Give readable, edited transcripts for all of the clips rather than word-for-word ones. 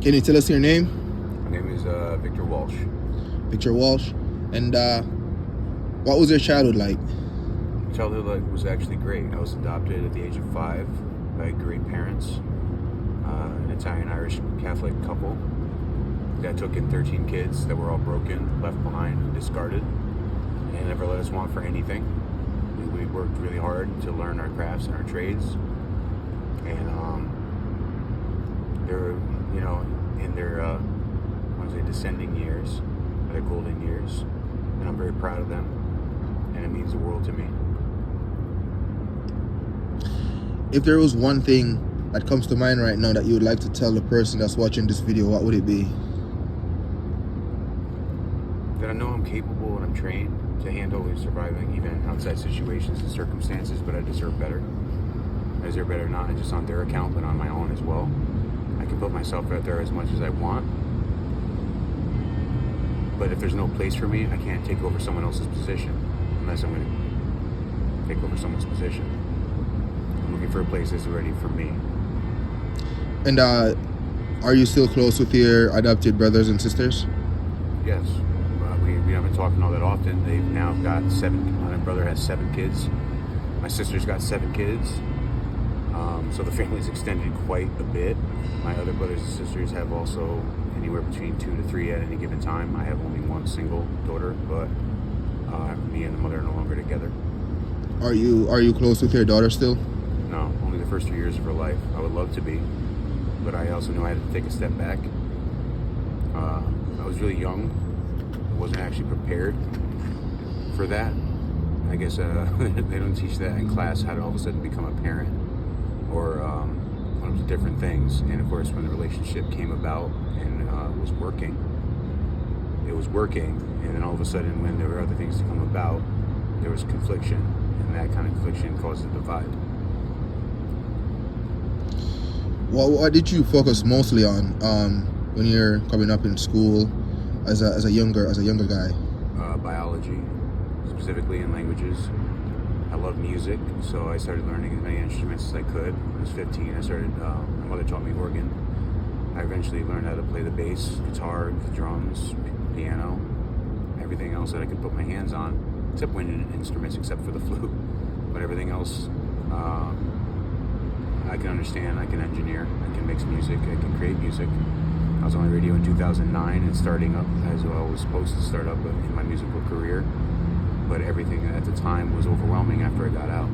Can you tell us your name? My name is Victor Walsh. Victor Walsh. And what was your childhood like? Childhood life was actually great. I was adopted at the age of 5 by great parents, an Italian-Irish Catholic couple that took in 13 kids that were all broken, left behind, and discarded, and never let us want for anything. We worked really hard to learn our crafts and our trades, and they were, in their descending years, their golden years, and I'm very proud of them, and it means the world to me. If there was one thing that comes to mind right now that you would like to tell the person that's watching this video, what would it be? That I know I'm capable and I'm trained to handle and surviving even outside situations and circumstances, but I deserve better. I deserve better not just on their account, but on my own as well. I can put myself out there as much as I want, but if there's no place for me, I can't take over someone else's position unless I'm going to take over someone's position. I'm looking for a place that's ready for me. And are you still close with your adopted brothers and sisters? Yes. We haven't talked all that often. They've now got 7. My brother has 7 kids. My sister's got 7 kids. So the family's extended quite a bit. My other brothers and sisters have also anywhere between 2 to 3 at any given time. I have only one single daughter, but me and the mother are no longer together. Are you close with your daughter still? No, only the first 3 years of her life. I would love to be, but I also knew I had to take a step back. I was really young. I wasn't actually prepared for that. I guess they don't teach that in class, how to all of a sudden become a parent or a bunch of different things. And of course, when the relationship came about and was working, it was working. And then all of a sudden, when there were other things to come about, there was confliction. And that kind of confliction caused a divide. What did you focus mostly on when you're coming up in school as a younger guy? Biology, specifically in languages. I love music, so I started learning as many instruments as I could. When I was 15, I started, my mother taught me organ. I eventually learned how to play the bass, guitar, the drums, piano, everything else that I could put my hands on, except wind instruments, except for the flute. But everything else, I can understand, I can engineer, I can mix music, I can create music. I was on the radio in 2009 and starting up as I was supposed to start up in my musical career. But everything at the time was overwhelming after I got out.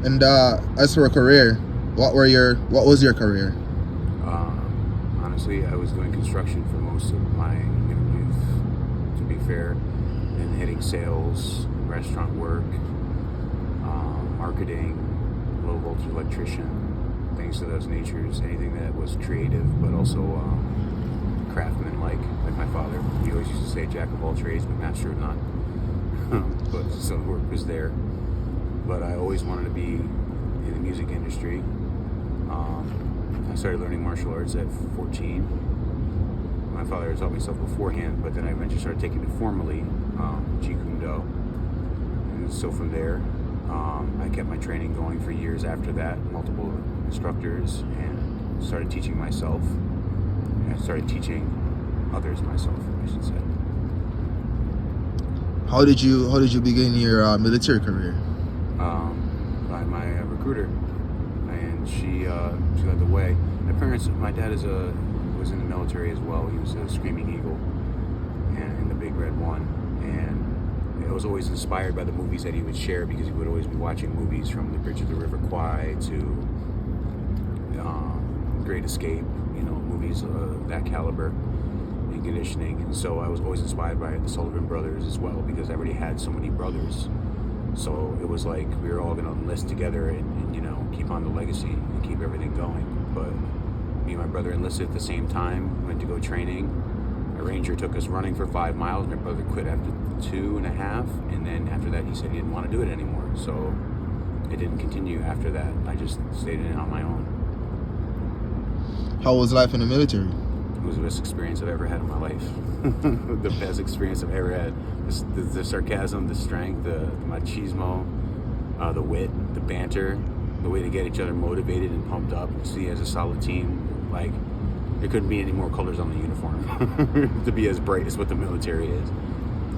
And as for a career, what was your career? Honestly, I was doing construction for most of my youth, to be fair, and hitting sales, restaurant work, marketing, low voltage electrician, things of those natures, anything that was creative, but also craftsman-like my father. He always used to say jack of all trades, but master of none. But some work was there. But I always wanted to be in the music industry. I started learning martial arts at 14. My father had taught me stuff beforehand, but then I eventually started taking it formally, Jeet Kune Do. And so from there, I kept my training going for years after that, multiple instructors, and started teaching myself. And I started teaching others myself, I should say. How did you begin your military career? By my recruiter, and she led the way. My dad was in the military as well. He was a Screaming Eagle and in the Big Red One, and I was always inspired by the movies that he would share, because he would always be watching movies from The Bridge of the River Kwai to Great Escape, movies of that caliber and conditioning. And so I was always inspired by the Sullivan Brothers as well, because I already had so many brothers. So it was like we were all going to enlist together and keep on the legacy and keep everything going. But me and my brother enlisted at the same time, went to go training. A ranger took us running for 5 miles. My brother quit after 2.5, and then after that he said he didn't want to do it anymore. So it didn't continue after that. I just stayed in it on my own. How was life in the military? It was the best experience I've ever had in my life. The best experience I've ever had. The sarcasm, the strength, the machismo, the wit, the banter, the way they get each other motivated and pumped up, see as a solid team. Like, there couldn't be any more colors on the uniform to be as bright as what the military is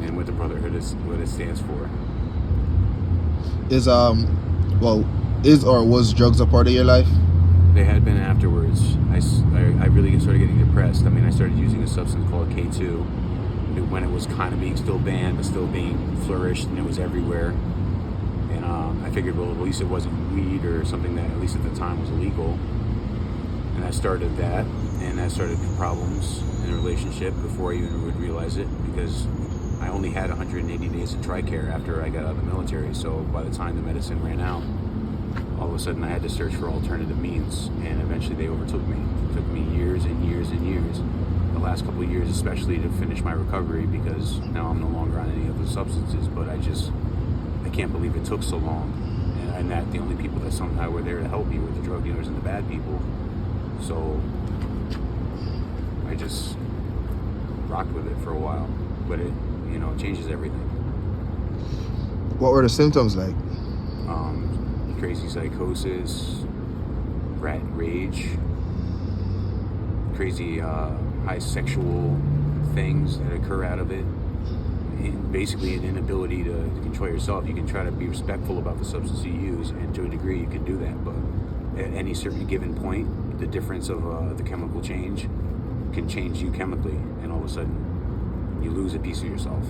and what the Brotherhood is, what it stands for. Is or was drugs a part of your life? They had been afterwards. I really started getting depressed. I mean, I started using a substance called K2 when it was kind of being still banned, but still being flourished, and it was everywhere. And I figured, well, at least it wasn't weed or something that, at least at the time, was illegal. And I started that, and that started problems in a relationship before I even would realize it, because I only had 180 days of TRICARE after I got out of the military. So by the time the medicine ran out, all of a sudden I had to search for alternative means, and eventually they overtook me. It took me years and years and years, the last couple of years especially, to finish my recovery, because now I'm no longer on any of the substances. But I can't believe it took so long, and that the only people that somehow were there to help me were the drug dealers and the bad people. So I just rocked with it for a while, but it changes everything. What were the symptoms like? Crazy psychosis, rage, crazy high sexual things that occur out of it, and basically an inability to control yourself. You can try to be respectful about the substance you use, and to a degree you can do that, but at any certain given point, the difference of the chemical change can change you chemically, and all of a sudden you lose a piece of yourself.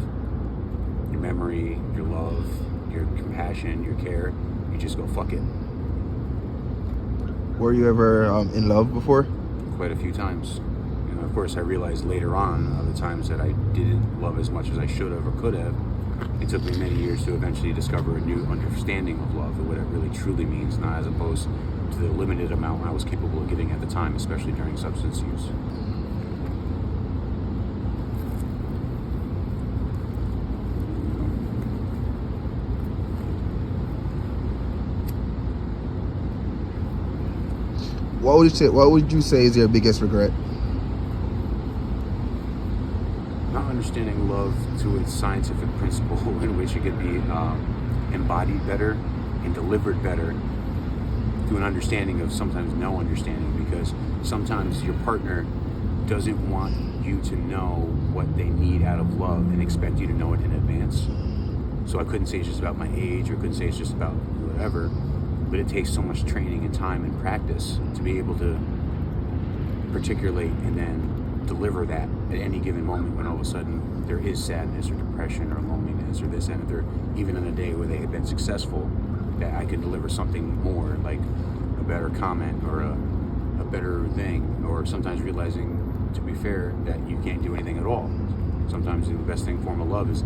Your memory, your love, your compassion, your care. You just go, fuck it. Were you ever in love before? Quite a few times. And of course I realized later on the times that I didn't love as much as I should have or could have. It took me many years to eventually discover a new understanding of love and what it really truly means, not as opposed to the limited amount I was capable of giving at the time, especially during substance use. What would you say is your biggest regret? Not understanding love to its scientific principle in which it could be embodied better and delivered better, to an understanding of sometimes no understanding, because sometimes your partner doesn't want you to know what they need out of love and expect you to know it in advance. So I couldn't say it's just about my age, or couldn't say it's just about whatever, but it takes so much training and time and practice to be able to particulate and then deliver that at any given moment, when all of a sudden there is sadness or depression or loneliness or this and that, even in a day where they had been successful, that I could deliver something more, like a better comment or a better thing, or sometimes realizing, to be fair, that you can't do anything at all. Sometimes the best form of love is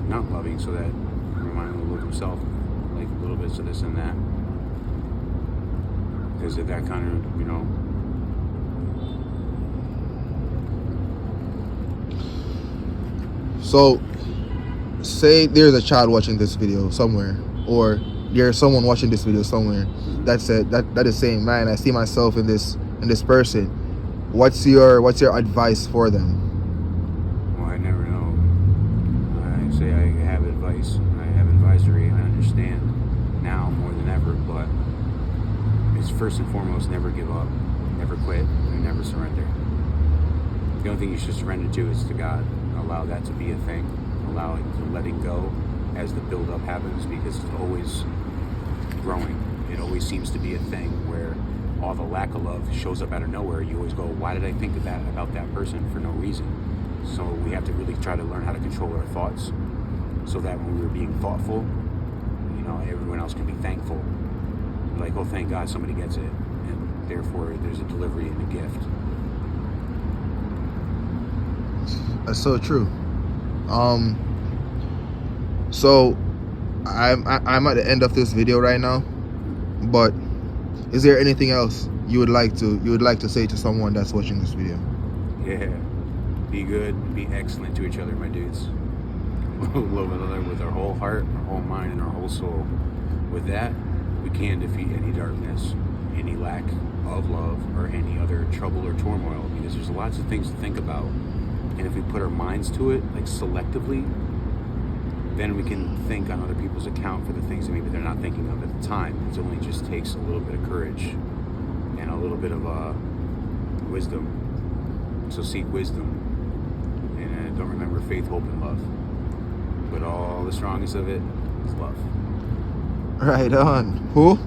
not loving, so that reminding them of himself, like little bits of this and that. Because of that kind of, So, say there's a child watching this video somewhere, or there's someone watching this video somewhere that said that is saying, "Man, I see myself in this person." What's your advice for them? Well, I never know. I say I have advice. I have advisory. I understand now more than ever, but it's first and foremost, never give up, never quit, and never surrender. The only thing you should surrender to is to God. Allow that to be a thing. Allow it to letting go as the build-up happens, because it's always growing. It always seems to be a thing where all the lack of love shows up out of nowhere. You always go, why did I think of that about that person for no reason? So we have to really try to learn how to control our thoughts, so that when we're being thoughtful, everyone else can be thankful. Like, oh, thank God somebody gets it, and therefore there's a delivery and a gift. That's so true. So I'm at the end of this video right now, but is there anything else you would like to say to someone that's watching this video? Yeah, be good, be excellent to each other, my dudes. Love one another with our whole heart, our whole mind, and our whole soul. With that, we can defeat any darkness, any lack of love, or any other trouble or turmoil, because there's lots of things to think about. And if we put our minds to it, like selectively, then we can think on other people's account for the things that maybe they're not thinking of at the time. It only just takes a little bit of courage and a little bit of wisdom. So seek wisdom, and don't remember faith, hope, and love. But all the strongest of it is love. Right on. Who?